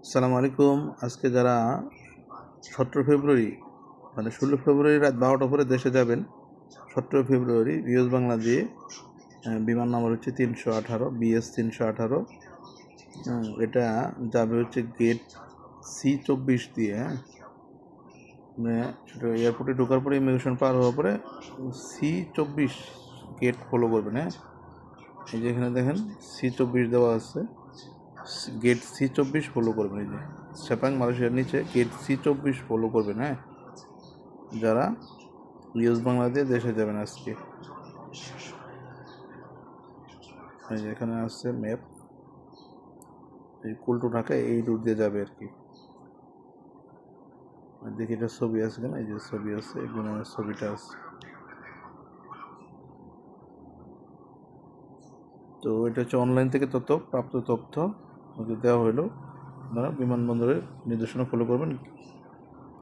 আসসালামু আলাইকুম। আজকে যারা 17 ফেব্রুয়ারি মানে 16 ফেব্রুয়ারি রাত 12টার পরে দেশে যাবেন, 17 ফেব্রুয়ারি ইউএস বাংলা দিয়ে বিমান নাম্বার হচ্ছে 318 BS 318। এটা যাবে হচ্ছে গেট C24 দিয়ে। মানে সেটা এয়ারপোর্টে ঢোকার পরে ইমিগ্রেশন পার হওয়ার পরে C24 গেট ফলো করবেন। এই যে এখানে দেখেন C24 দেওয়া আছে, গেট C24 ফলো করবেন। এই যে সেপাং মালয়েশিয়ার নিচে গেট C24 ফলো করবেন। যারা ইউএস বাংলা দিয়ে দেশে যাবেন আজকে। এই যে এখানে আসছে ম্যাপ, এই কুলটু ঢাকা এই রুট দিয়ে যাবে আর কি। দেখি এটা ছবি আছে কেন, এই যে ছবি আছে, এই বিমানের ছবিটা আছে। তো এটা হচ্ছে অনলাইন থেকে প্রাপ্ত তথ্য দেওয়া হলো। আপনারা বিমানবন্দরের নির্দেশনা ফলো করবেন।